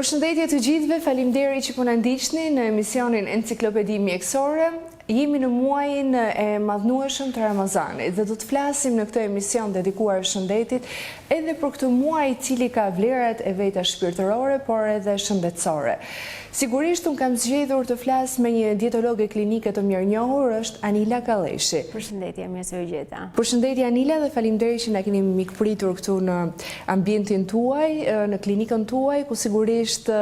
Përshëndetje të gjithëve, faleminderit që po na ndiqni në emisionin Enciklopedi Mjekësore. Jemi në muajin e madhnueshëm të Ramazanit dhe do të flasim në këtë emision dedikuar shëndetit edhe për këtë muaj i cili ka vlerat e veta shpirtërore, por edhe shëndetësore. Sigurisht unë kam zgjedhur të flas me një dietologe klinike të mirënjohur, është Anila Kalleshi. Përshëndetje, mirë se u gjeta. Përshëndetje Anila dhe faleminderit që na keni mikpritur këtu në ambientin tuaj, në klinikën tuaj, ku sigurisht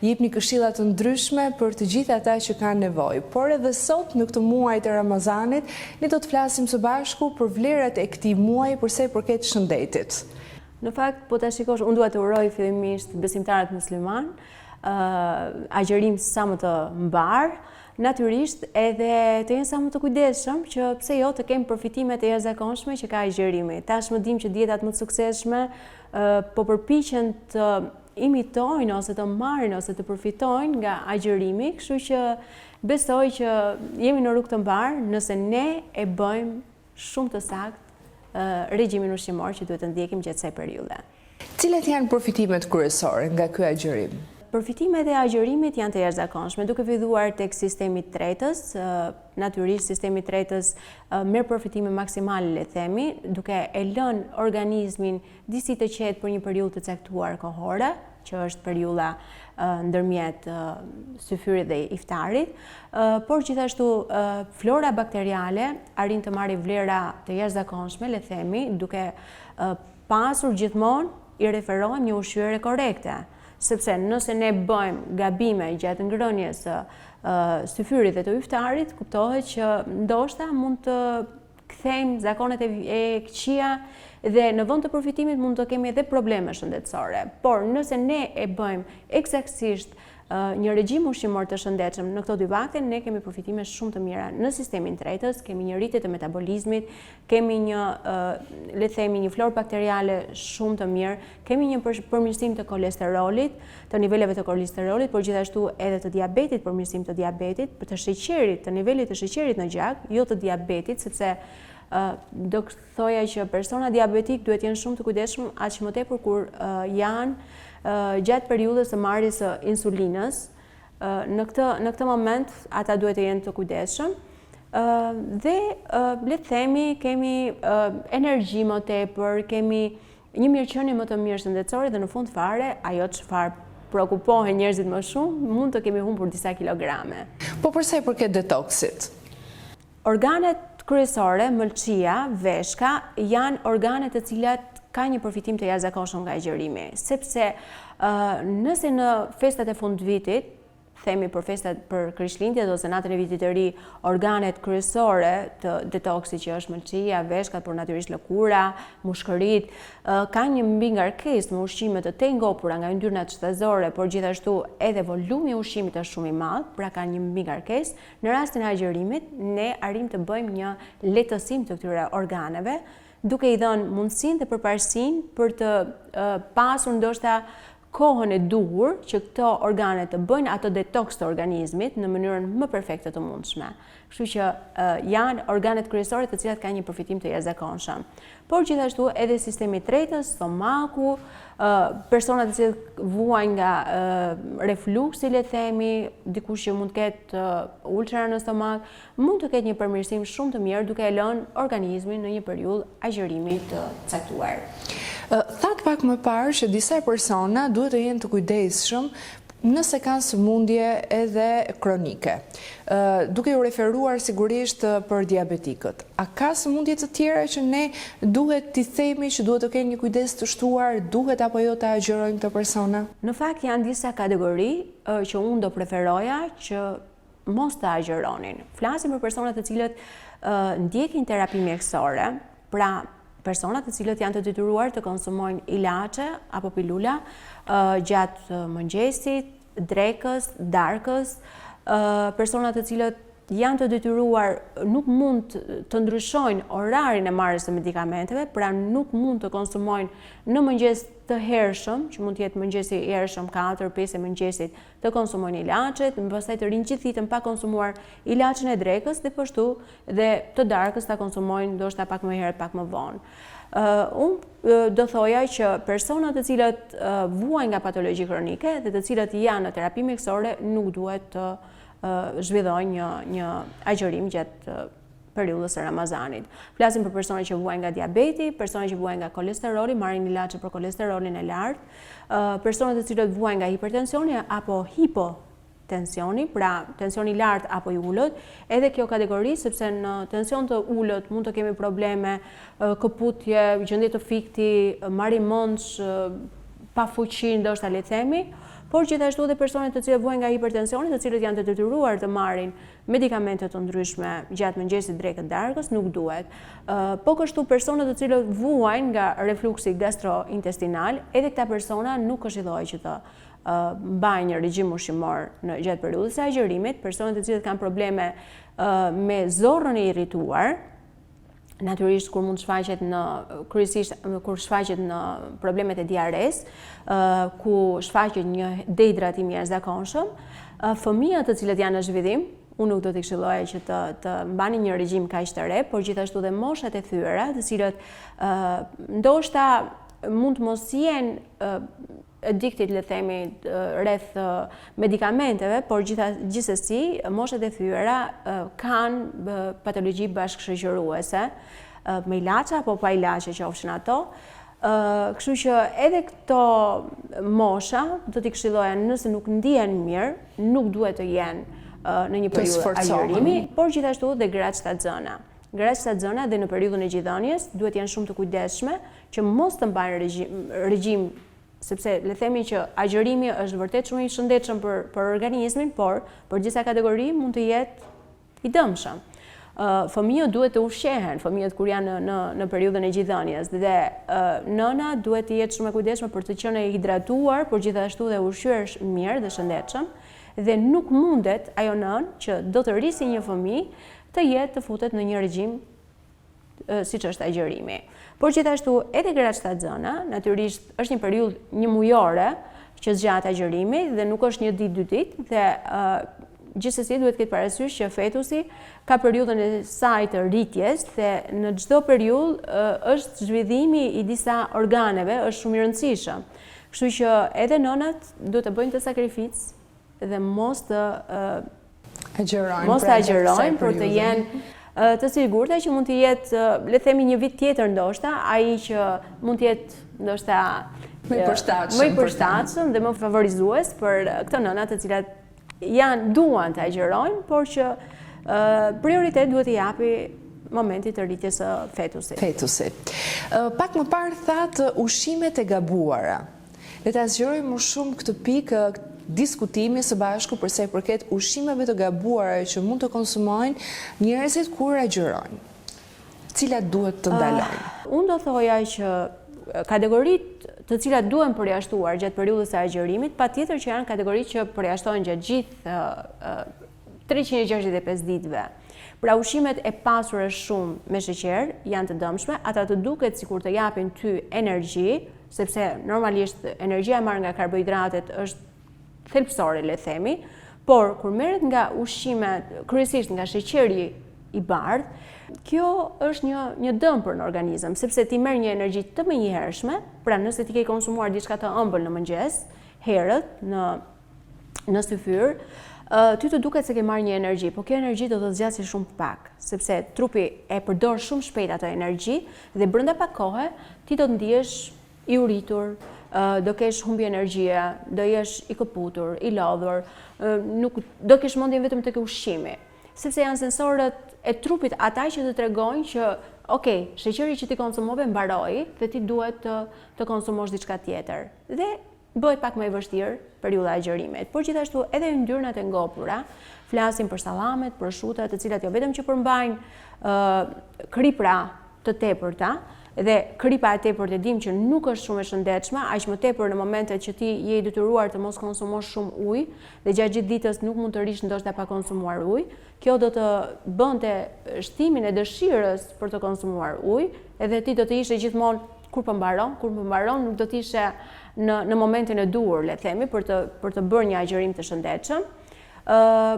jepni këshilla të ndryshme për të gjithë ata që kanë nevojë. Por edhe sot në këtë muaj të Ramazanit, ne do të flasim së bashku për vlerat e këtij muaji për sa i përket shëndetit. Në fakt, po ta shikosh, unë dua të uroj fillimisht besimtarët musliman agjërim sa më të mbar, natyrisht edhe të jenë sa më të kujdesshëm që pse jo të kemë përfitimet e jashtëzakonshme që ka agjërimi. Tashmë dim që dietat më të suksesshme po përpiqen të imitojnë ose të marrin ose të përfitojnë nga agjërimi, kështu që besoj që jemi në rrugë të mbar nëse ne e bëjmë shumë të saktë regjimin ushqimor që duhet të ndjekim gjatë kësaj periudhe. Cilat janë përfitimet kryesore nga ky agjërim? Përfitimet e agjërimit janë të jashtëzakonshme, duke filluar tek sistemi i tretës, natyrisht sistemi i tretës merr përfitime maksimale, le të themi, duke e lënë organizmin disi të qetë për një periudhë të caktuar kohore, që është periudha ndërmjet syfyrit dhe iftarit, por gjithashtu flora bakteriale arrin të marrë vlera të jashtëzakonshme, le të themi, duke pasur gjithmonë i referohem një ushqyerje korekte. Sepse nëse ne bëjmë gabime gjatë ngrënies së syfyrit dhe të iftarit, kuptohet që ndoshta mund të kthejmë zakonet e këqija dhe në vend të përfitimit mund të kemi edhe probleme shëndetësore. Por nëse ne e bëjmë eksaktësisht një regjim ushqimor të shëndetshëm në këto dy vakte, ne kemi përfitime shumë të mira në sistemin tretës, kemi një rritje të metabolizmit, kemi një, le të themi, një florë bakteriale shumë të mirë, kemi një përmirësim të kolesterolit, të niveleve të kolesterolit, por gjithashtu edhe të diabetit, përmirësim të diabetit, të sheqerit, të nivelit të sheqerit në gjak, jo të diabetit, sepse do thoja që persona diabetik duhet jenë shumë të kujdesshëm aq më tepër kur janë gjatë periudhës së marrjes së insulinës. Në këtë moment ata duhet të jenë të kujdesshëm dhe le të themi kemi energji më tepër, kemi një mirëqenie më të mirë shëndetësore dhe në fund fare ajo çfarë prekupohen njerëzit më shumë, mund të kemi humbur disa kilograme. Po përsa i përket detoksit? Organet kryesore, mëlçia, veshka, janë organet të cilat ka një përfitim të jashtëzakonshëm nga agjërimi, sepse nëse në festat e fundvitit, themi për festat për Krishtlindjet ose natën e vitit të ri, organet kryesore të detoksit që është mëlçia, veshkat, por natyrisht lëkura, mushkërit, kanë një mbingarkesë me ushqime të ngopura nga yndyrnat shtazore, por gjithashtu edhe volumi i ushqimit është shumë i madh, pra kanë një mbingarkesë. Në rastin e agjërimit, ne arrim të bëjmë një lehtësim të këtyre organeve, duke i dhënë mundësinë dhe përparësinë për të pasur ndoshta kohën e duhur që këto organe të bëjnë ato detoks të organizmit në mënyrën më perfekte të mundshme. Kështu që janë organet kryesore të cilat kanë një përfitim të jashtëzakonshëm. Por gjithashtu edhe sistemi i tretës, stomaku, personat të cilët vuajnë nga refluksi, le të themi, dikush që mund të ketë ulçera në stomak, mund të ketë një përmirësim shumë të mirë duke e lënë organizmin në një periudhë agjërimi të caktuar. Thatë pak më parë që disa persona duhet të jenë të kujdesshëm nëse kanë sëmundje edhe kronike, duke u referuar sigurisht për diabetikët. A ka sëmundje të tjera që ne duhet t'i themi që duhet të kenë një kujdes të shtuar, duhet apo jo të agjërojmë këto persona? Në fakt janë disa kategori që unë do preferoja që mos të agjëronin. Flasim për personat të cilët ndjekin terapi mjekësore, pra personat të cilët janë të detyruar të konsumojnë ilaçe apo pilula gjatë mëngjesit, drekës, darkës, personat të cilët janë të detyruar, nuk mund të ndryshojnë orarin e marrjes së medikamenteve, pra nuk mund të konsumojnë në mëngjes të hershëm, që mund të jetë mëngjesi i hershëm 4-5 e mëngjesit, të konsumojnë ilaçet, pastaj të rinë gjithë ditën pa konsumuar ilaçin e drekës dhe po ashtu dhe të darkës ta konsumojnë ndoshta pak më herët, pak më vonë. Unë do thoja që personat të cilët vuajnë nga patologji kronike dhe të cilët janë në terapi mjekësore nuk duhet të zhvillojnë një agjërim gjatë periudhës së Ramazanit. Flasim për persona që vuajnë nga diabeti, persona që vuajnë nga kolesteroli, marrin ilaçe për kolesterolin e lartë, persona të cilët vuajnë nga hipertensioni apo hipotensioni, pra tensioni i lartë apo i ulët, edhe kjo kategori sepse në tension të ulët mund të kemi probleme këputje, gjendje të fikti, marrje mendsh, pa fuqi ndoshta le të themi, por gjithashtu edhe personat të cilët vuajnë nga hipertensioni, të cilët janë të detyruar të marrin medikamente të ndryshme gjatë mëngjesit drekët darkës, nuk duhet. Po kështu personat të cilët vuajnë nga refluksi gastrointestinal, edhe këta persona nuk këshillohet që të mbajnë një regjim ushqimor në gjatë periudhës së agjërimit, personat të cilët kanë probleme me zorrën e irrituar, natyrisht kur mund shfaqet kur shfaqet në problemet e diares, ku shfaqet një dehidratim i jashtëzakonshëm, fëmijët të cilët janë në zhvillim, unë nuk do t'i këshilloja që të mbani një regjim kaq të re, por gjithashtu dhe moshat e thyera, të cilët ndoshta mund të mos jenë addicted, le themi, rreth medikamenteve, por gjithsesi moshat e thyera kanë patologji bashkëshoqëruese me ilaçe apo pa ilaçe qofshin ato. Kështu që edhe këto mosha do t'i këshilloja nëse nuk ndihen mirë, nuk duhet të jenë në një periudhë agjërimi, por gjithashtu dhe gratë shtatzëna. Gratë shtatzëna dhe në periudhën e gjithëdhënies duhet janë shumë të kujdesshme që mos të mbajnë regjim, sepse le themi që agjërimi është vërtet shumë i shëndetshëm për organizmin, por për disa kategori mund të jetë i dëmshëm. Fëmijët duhet të ushqehen, fëmijët kur janë në periudhën e gjithëdhënies, dhe nëna duhet të jetë shumë e kujdesshme për të qenë e hidratuar, por gjithashtu dhe ushqyer mirë dhe shëndetshëm, dhe nuk mundet ajo nënë që do të rrisi një fëmijë të jetë të futet në një regjim siç është agjërimi. Por gjithashtu edhe gratë shtatzëna, natyrisht është një periudhë një mujore që zgjat agjërimi dhe nuk është një ditë, 2 ditë, dhe gjithsesi duhet ketë parasysh që fetusi ka periudhën e saj të rritjes dhe në çdo periudhë është zhvillimi i disa organeve është shumë i rëndësishëm. Kështu që edhe nënat duhet të bëjnë të sakrificë dhe mos të agjërojnë për të jenë të sigurta që mund të jetë, le të themi, një vit tjetër ndoshta, ai që mund të jetë ndoshta më i përshtatshëm dhe më favorizues për këto nëna të cilat duan të agjërojnë, por që prioritet duhet i japi momentit të rritjes së fetusit. Pak më parë thatë ushqimet e gabuara. Le ta zgjerojmë më shumë këtë pikë diskutimi së bashku për sa i përket ushqimeve të gabuara që mund të konsumojnë njerëzit kur agjërojnë. Cilat duhet të ndalojnë? Unë do thoja që kategoritë të cilat duhen përjashtuar gjatë periudhës së agjërimit, patjetër që janë kategoritë që përjashtohen gjatë gjithë 365 ditëve. Pra ushqimet e pasura shumë me sheqer janë të dëmshme, ata të duket sikur të japin ty energji, sepse normalisht energjia e marrë nga karbohidratet është thelbësore, le themi, por kur merret nga ushqimet, kryesisht nga sheqeri i bardhë, kjo është një dëm për në organizëm, sepse ti merr një energji të menjëhershme, pra nëse ti ke konsumuar diçka të ëmbël në mëngjes, herët në syfyr, ty të duket se ke marrë një energji, po kjo energji do të zgjasë shumë pak, sepse trupi e përdor shumë shpejt ato energji dhe brenda pak kohe ti do të ndihesh i uritur, do kesh humbi energjie, do jesh i këputur, i lodhur, nuk do kesh mendjen vetëm tek ushqimi, sepse janë sensorët e trupit ata që të tregojnë që okay, sheqeri që ti konsumove mbaroi dhe ti duhet të konsumosh diçka tjetër. Dhe bëhet pak më e vështirë periudha e agjërimit. Por gjithashtu edhe yndyrnat e ngopura, flasim për sallamet, prosciutat, të cilat jo vetëm që përmbajnë kripra të tepërta, dhe kripa e tepërt e dim që nuk është shumë e shëndetshme, aq më tepër në momentet që ti je i detyruar të mos konsumosh shumë ujë dhe gjatë gjithë ditës nuk mund të rish ndoshta pa konsumuar ujë. Kjo do të bënte shtimin e dëshirës për të konsumuar ujë, edhe ti do të ishe gjithmonë kur po mbaron, nuk do të ishe në momentin e duhur, le themi, për të bërë një agjërim të shëndetshëm.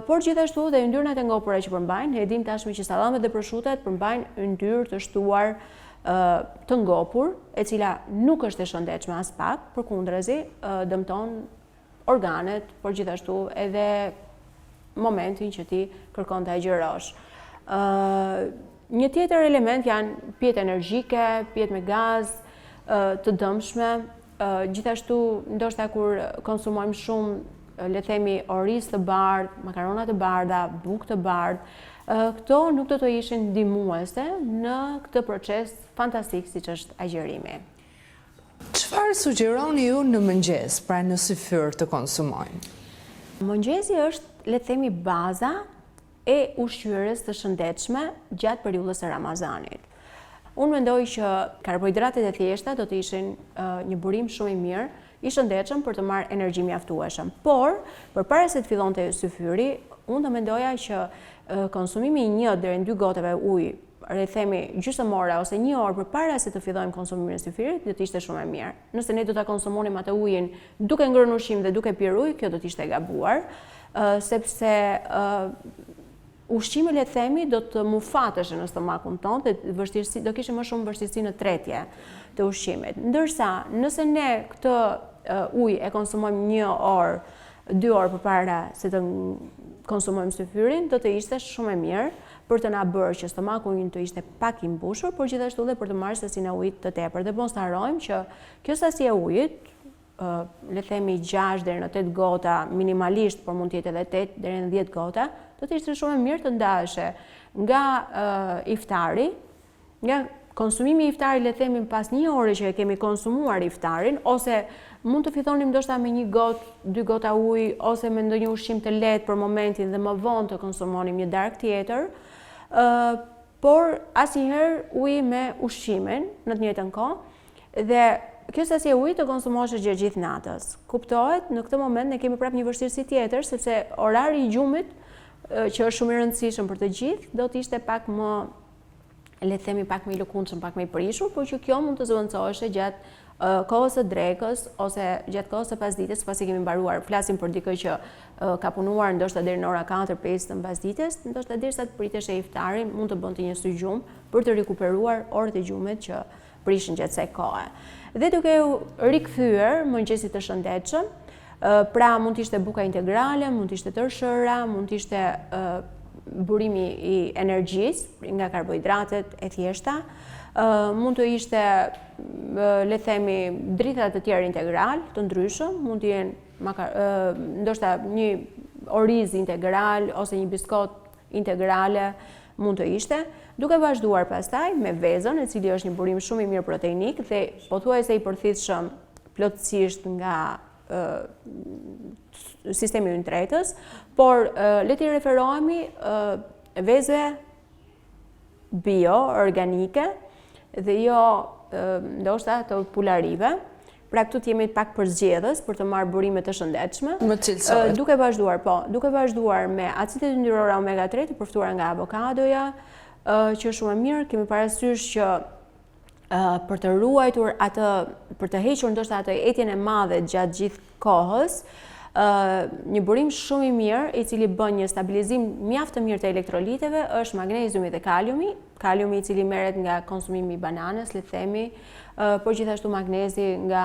Por gjithashtu dhe yndyrnat e ngopura që përmbajnë, e dim tashmë që sallamet dhe prosciutat përmbajnë yndyrë të shtuar të ngopur, e cila nuk është e shëndetshme as pak, përkundrazi dëmton organet, por gjithashtu edhe momentin që ti kërkon të agjërosh. Një tjetër element janë pjetë energjike, pjetë me gaz, të dëmshme, gjithashtu ndoshta kur konsumojmë shumë, le themi oriz të bardhë, makarona të bardha, bukë të bardhë, këto nuk do të ishin ndihmuese në këtë proces fantastik siç është agjërimi. Çfarë sugjeroni ju në mëngjes, pra në syfyr të konsumojnë? Mëngjesi është, le të themi, baza e ushqyerjes të shëndetshme gjatë periudhës së Ramazanit. Unë mendoj që karbohidratet e thjeshta do të ishin një burim shumë i mirë, i shëndetshëm për të marrë energji mjaftueshëm. Por, përpara se të fillonte syfyri, unë do mendoja që konsumimi i 1 deri në 2 gotave ujë, le të themi gjysmëore ose 1 orë përpara se të fillojmë konsumimin e syfyrit, do të ishte shumë e mirë. Nëse ne do ta konsumonim atë ujin duke ngrënë ushqim dhe duke pirë ujë, kjo do të ishte e gabuar, sepse ushqimi, le të themi, do të mufateshin në stomakun tonë dhe do kishim më shumë vështirësi në tretje të ushqimit. Ndërsa, nëse ne këtë ujë e konsumojmë 1 orë, 2 orë përpara se të konsumojmë syfyrin, do të ishte shumë e mirë për të na bërë që stomaku ynë të ishte pak i mbushur, por gjithashtu dhe për të marrë sasinë e ujit të tepër. Dhe mos harrojmë që kjo sasi e ujit, le themi 6 deri në 8 gota minimalisht, por mund të jetë edhe 8 deri në 10 gota, do të ishte shumë e mirë të ndaheshe nga iftari, nga konsumimi i iftarit, le themi pas 1 ore që e kemi konsumuar iftarin, ose mund të fillonim ndoshta me 1 gotë, 2 gota ujë, ose me ndonjë ushqim të lehtë për momentin dhe më vonë të konsumonim një darkë tjetër, por asnjëherë uji me ushqimin në të njëjtën kohë, dhe kjo sasi e ujit të konsumosh gjatë gjithë natës. Kuptohet, në këtë moment ne kemi prapë një vështirësi tjetër, sepse orari i gjumit, që është shumë i rëndësishëm për të gjithë, do të ishte pak më, le të themi, pak më i lëkundshëm, pak më i prishur, por që kjo mund të zëvendësohej gjatë kohës së drekës ose gjatë kohës së pasdites, pasi kemi mbaruar. Flasim për dikë që ka punuar ndoshta deri në ora 4-5 të mbasdites, ndoshta derisa të pritesh e iftarin, mund të bënte një sy gjumë për të rikuperuar orët e gjumit që prishin gjatë kësaj kohe. Dhe duke u rikthyer mëngjesit të shëndetshëm, pra mund të ishte buka integrale, mund të ishte tërshëra, mund të ishte burimi i energjisë nga karbohidratet e thjeshta, mund të ishte, le të themi, drita të tjerë integral, të ndryshëm, mund të jenë ndoshta një oriz integral ose një biskot integrale, mund të ishte, duke vazhduar pastaj me vezën, e cili është një burim shumë i mirë proteinik dhe pothuajse i përthithshëm plotësisht nga sistemi ynë tretës, por le të referohemi vezëve bio, organike, dhe jo ndoshta të pularive. Pra këtu jemi pak përzgjedhës për të marrë burime të shëndetshme. Më cilësore. Duke vazhduar me acidet yndyrore omega 3 të përftuara nga avokadoja, që është shumë e mirë, kemi parasysh që për të ruajtur atë, për të hequr ndoshta atë etjen e madhe gjatë gjithë kohës, një burim shumë i mirë, i cili bën një stabilizim mjaft të mirë të elektroliteve, është magneziumi dhe kaliumi i cili merret nga konsumimi i bananës, le të themi, por gjithashtu magnezi nga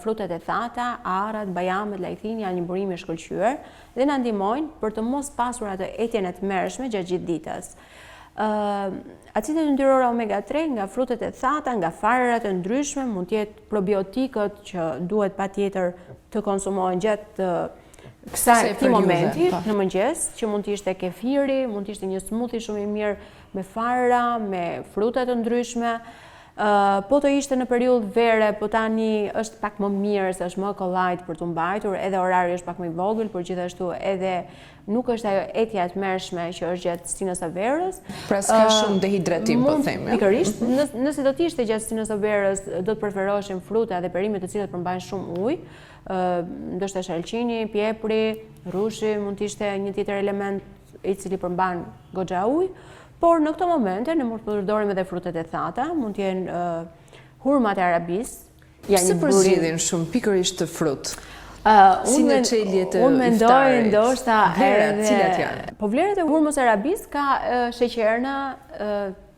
frutat e thata, arrat, bajamet, lajthini, janë një burim i shkëlqyer dhe na ndihmojnë për të mos pasur atë etjen e tmerrshme gjatë gjithë ditës. Acidet yndyrore omega 3 nga frutet e thata, nga farërat e ndryshme, mund të jetë probiotikët që duhet patjetër të konsumohen gjatë këtij momenti në mëngjes, që mund të ishte kefiri, mund të ishte një smoothie shumë i mirë me farëra, me fruta të ndryshme. Po të ishte në periudhë vere, po tani është pak më mirë, se është më kollajt për të mbajtur, edhe orari është pak më i vogël, por gjithashtu edhe nuk është ajo etja e tmerrshme që është gjatë stinës së verës. Pra s'ka shumë dehidratim, po themi. Pikërisht, nëse do të ishte gjatë stinës së verës, do të preferoheshin fruta dhe perimet të cilat përmbajnë shumë ujë, ndoshta shalqini, pjepri, rushi, mund të ishte një tjetër element i cili përmban goxha ujë. Por në këto momente ne mund të përdorim edhe frutet e thata, mund të jenë hurmat e arabis. Pse përzgjedhin shumë pikërisht të frut? Si në çeljet e iftarit? Unë mendoj ndoshta vlerat cilat janë? Po vlerat e hurmës arabis ka sheqerna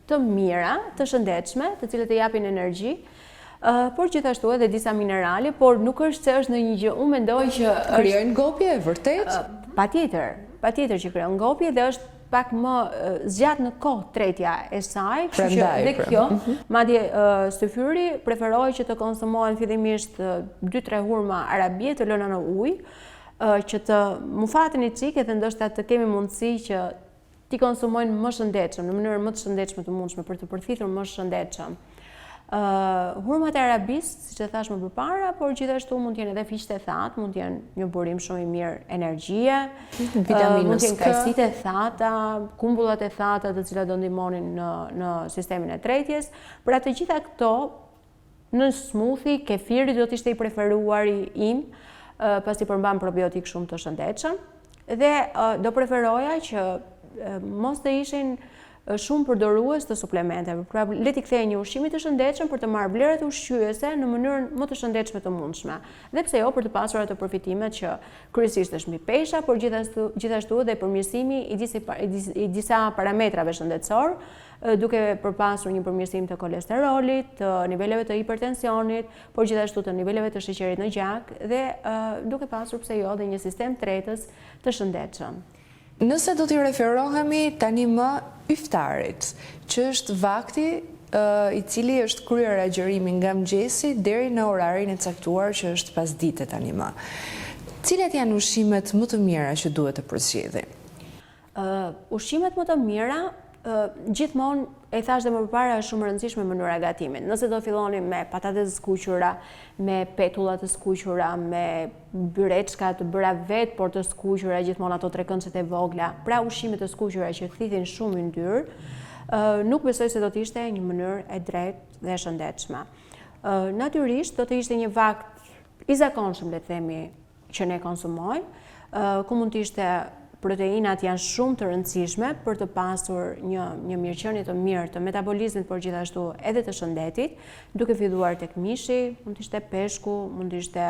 të mira, të shëndetshme, të cilët e japin energji, por gjithashtu edhe disa minerale, por nuk është se është në një gjë, unë mendoj që krijojnë ngopje, e vërtet? Patjetër që krijon ngopje dhe është pak më zgjat në kohë tretja e saj, kështu që dhe kjo, madje syfyri preferoj që të konsumohen fillimisht 2-3 hurma arabie të lëna në ujë, që të mufaten i çike dhe ndoshta të kemi mundësi që t'i konsumojnë më shëndetshëm, në mënyrë më të shëndetshme të mundshme për të përfitur më shëndetshëm. Hurmat e arabisë, siç e thash më përpara, por gjithashtu mund të jenë edhe fiqet e thatë, mund të jenë një burim shumë i mirë energjie, mund të jenë kajsitë e thata, kumbullat e thata të cilat do ndihmonin në sistemin e tretjes. Për atë gjitha këto, në smoothie, kefiri do të ishte i preferuari im, pasi përmban probiotik shumë të shëndetshëm, dhe do preferoja që mos të ishin shumë përdorues të suplementeve. Pra le t'i kthejë një ushqimi të shëndetshëm për të marrë vlerat ushqyese në mënyrën më të shëndetshme të mundshme. Dhe pse jo, për të pasur ato përfitimet që kryesisht është mbi pesha, por gjithashtu dhe përmirësimi i disa parametrave shëndetësor, duke përpasur një përmirësim të kolesterolit, të niveleve të hipertensionit, por gjithashtu të niveleve të sheqerit në gjak dhe duke pasur pse jo dhe një sistem tretës të shëndetshëm. Nëse do t'i referohemi tani më iftarit, që është vakti i cili është kryer agjërimi nga mëngjesi deri në orarin e caktuar që është pasdite tani më. Cilat janë ushqimet më të mira që duhet të përzgjedhim? Ushqimet më të mira, gjithmonë e thash dhe më përpara, është shumë e rëndësishme mënyra e gatimit. Nëse do filloni me patates të skuqura, me petulla të skuqura, me byreçka të bëra vetë por të skuqura, gjithmonë ato 3 këndshët e vogla, pra ushqime të skuqura që thithin shumë yndyrë, nuk besoj se do të ishte një mënyrë e drejtë dhe shëndetshme. Natyrisht do të ishte një vakt i zakonshëm, le të themi, që ne konsumojmë, ku mund të ishte proteinat janë shumë të rëndësishme për të pasur një mirëqenie të mirë të metabolizmit, por gjithashtu edhe të shëndetit, duke filluar tek mishi, mund të ishte peshku, mund të ishte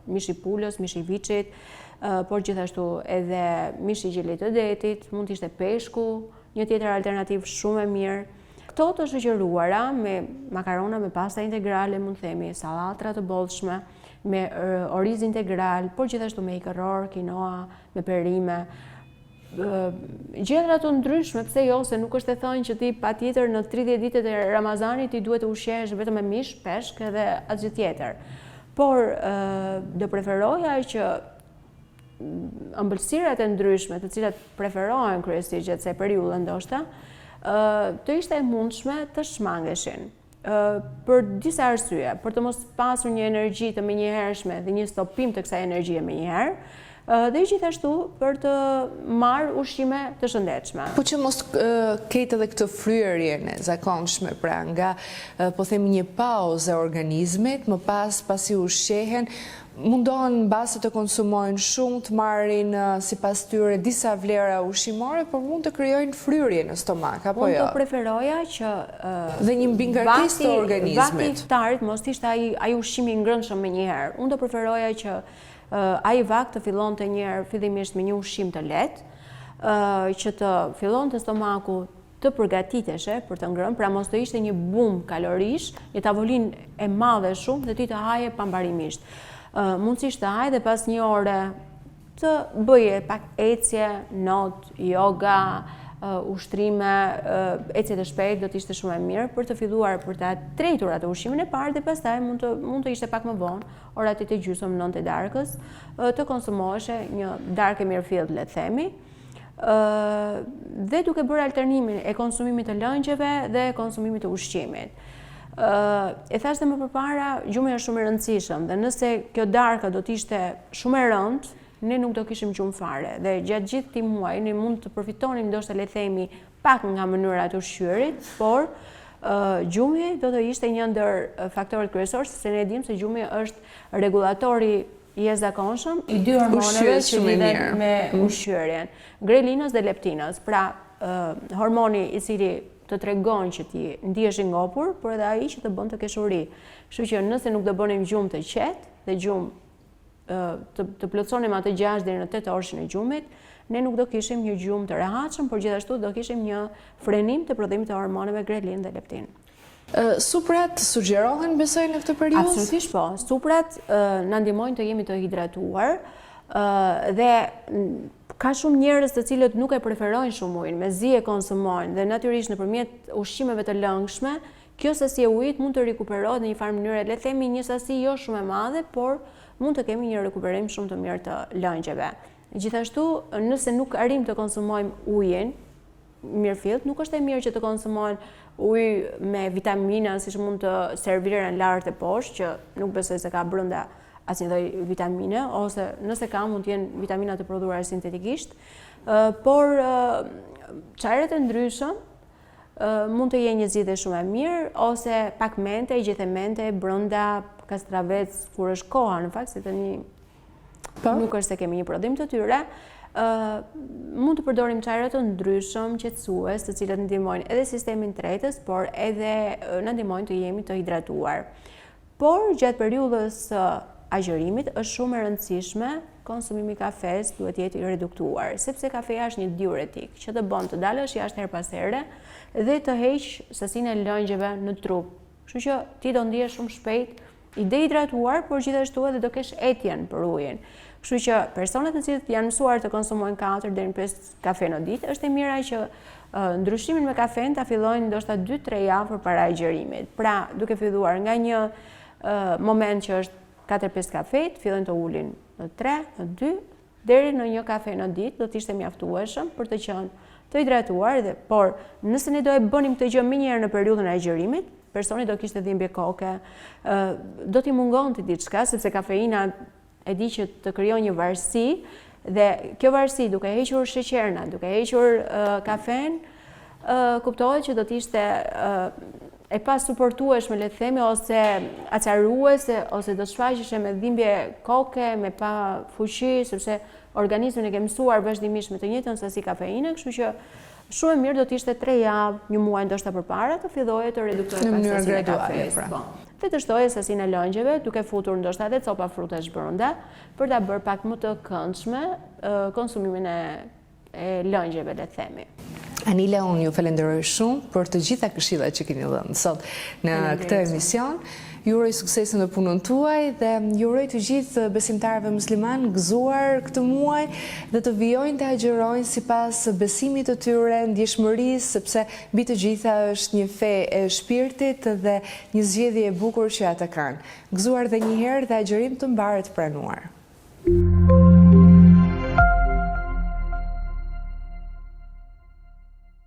mishi pulës, mishi viçit, por gjithashtu edhe mishi i gjelit të detit, mund të ishte peshku, një tjetër alternativë shumë e mirë. Këto të shoqëruara me makarona me pasta integrale, mund të themi, sallatra të bollshme, me oriz integral, por gjithashtu me ikëror, quinoa, me perime. Gjëra të ndryshme, pse jo, se nuk është e thënë që ti patjetër në 30 ditët e Ramazanit ti duhet të ushqehesh vetëm me mish, peshk edhe asgjë tjetër. Por do preferoja që ëmbëlsirat e ndryshme, të cilat preferohen kryesisht gjatë kësaj periudhe ndoshta, të ishte e mundshme të shmangeshin. Për disa arsye, për të mos pasur një energji të menjëhershme dhe një stopim të kësaj energjie menjëherë, dhe gjithashtu për të marrë ushqime të shëndetshme. Po që mos ketë edhe këtë fryerjen e zakonshme, pra nga po themi një pauzë e organizmit, më pasi ushqehen, mundohen mbase të konsumojnë shumë, të marrin sipas tyre disa vlera ushqimore, por mund të krijojnë fryrje në stomak, apo jo? Unë do preferoja që dhe një mbingarkesë të organizmit. Vakti i iftarit mos ishte ai ushqimi i ngrënshëm menjëherë. Unë do preferoja që ai vakt të fillonte njëherë fillimisht me një ushqim të lehtë, që të fillonte stomaku të përgatiteshe për të ngrënë, pra mos të ishte një bum kalorish, një tavolinë e madhe shumë dhe ti të haje pambarimisht. Mundësisht të haj dhe pas një ore të bëje pak ecje, not, yoga, ushtrime, ecje të shpejt do të ishte shumë e mirë për të filluar për të tretur atë ushqimin e parë dhe pastaj mund të ishte pak më vonë, ora 8:30, 9 darkës, të konsumoheshe një darkë e mirë fillt, le të themi, dhe duke bërë alternimin e konsumimit të lëngjeve dhe konsumimit të ushqimit. E thash dhe më përpara, gjumi është shumë i rëndësishëm dhe nëse kjo darka do të ishte shumë e rëndë, ne nuk do kishim gjumë fare dhe gjatë gjithë këtij muaji ne mund të përfitonim ndoshta le të themi pak nga mënyrat e ushqyerit, por gjumi do të ishte një ndër faktorët kryesorë, sepse ne dimë se gjumi është rregulatori i jashtëzakonshëm i dy hormoneve që lidhen me ushqyerjen, grelinës dhe leptinës. Pra, hormoni i cili të tregon që ti ndihesh i ngopur, por edhe ai që të bën të kesh uri. Kështu që nëse nuk do bënim gjumë të qetë dhe gjumë të plotësonim atë 6 deri në 8 orëshin e gjumit, ne nuk do kishim një gjumë të rehatshëm, por gjithashtu do kishim një frenim të prodhimit të hormoneve grelin dhe leptin. Suprat sugjerohen, besoj, në këtë periudhë? Absolutisht po. Suprat na ndihmojnë të jemi të hidratuar dhe ka shumë njerëz të cilët nuk e preferojnë shumë ujin, mezi e konsumojnë dhe natyrisht nëpërmjet ushqimeve të lëngshme, kjo sasi e ujit mund të rikuperohet në një farë mënyrë, le të themi një sasi jo shumë e madhe, por mund të kemi një rikuperim shumë të mirë të lëngjeve. Gjithashtu, nëse nuk arrim të konsumojmë ujin mirëfillt, nuk është e mirë që të konsumojnë ujë me vitamina, siç mund të serviren lartë e poshtë, që nuk besoj se ka brenda asnjë lloj vitamine, ose nëse ka mund të jenë vitamina të prodhuara sintetikisht, por çajrat e ndryshëm mund të jenë një zgjidhje shumë e mirë, ose pak mente, gjithë mente brenda kastravec kur është koha, në fakt se tani nuk është se kemi një prodhim të tyre. Mund të përdorim çajra të ndryshëm, qetësues, të cilët ndihmojnë edhe sistemin tretës, por edhe na ndihmojnë të jemi të hidratuar. Por gjatë periudhës agjërimit është shumë e rëndësishme konsumimi i kafes duhet jetë i reduktuar, sepse kafeja është një diuretik që të bën të dalësh jashtë her pas here dhe të heq sasinë e lëngjeve në trup. Kështu që ti do ndihesh shumë shpejt i dehidratuar, por gjithashtu edhe do kesh etjen për ujin. Kështu që personat të cilët janë mësuar të konsumojnë 4 deri në 5 kafe në ditë, është e mira që ndryshimin me kafen ta fillojnë ndoshta 2-3 javë përpara agjërimit. Pra, duke filluar nga një moment që është 4-5 kafet, fillojnë të ulin në 3, në 2, deri në 1 kafe në ditë, do të ishte mjaftueshëm për të qenë të hidratuar, por nëse ne do e bënim këtë gjë më njëherë në periudhën e agjërimit, personi do kishte dhimbje koke, do t'i mungonte diçka, sepse kafeina e di që të krijon një varësi, dhe kjo varësi duke hequr sheqerna, duke hequr kafen, kuptohet që do të ishte e pa suportueshme, le të themi, ose acaruese, ose do të shfaqeshe me dhimbje koke, me pa fuqi, sepse organizmi e ke mësuar vazhdimisht me të njëjtën sasi kafeine, kështu që shumë e mirë do të ishte 3 javë, një muaj ndoshta përpara të filloje të reduktohet pak sasinë e kafes. Dhe të shtoje sasinë e lëngjeve, duke futur ndoshta edhe copa frutash brenda, për ta bërë pak më të këndshme konsumimin e lëngjeve, le të themi. Anila, unë ju falenderoj shumë për të gjitha këshillat që keni dhënë sot në këtë emision. Ju uroj sukses në punën tuaj dhe ju uroj të gjithë besimtarëve musliman gëzuar këtë muaj dhe të vijojnë të agjërojnë sipas besimit të tyre, ndjeshmërisë, sepse mbi të gjitha është një fe e shpirtit dhe një zgjedhje e bukur që ata kanë. Gëzuar edhe një herë dhe agjërim të mbarë të pranuar.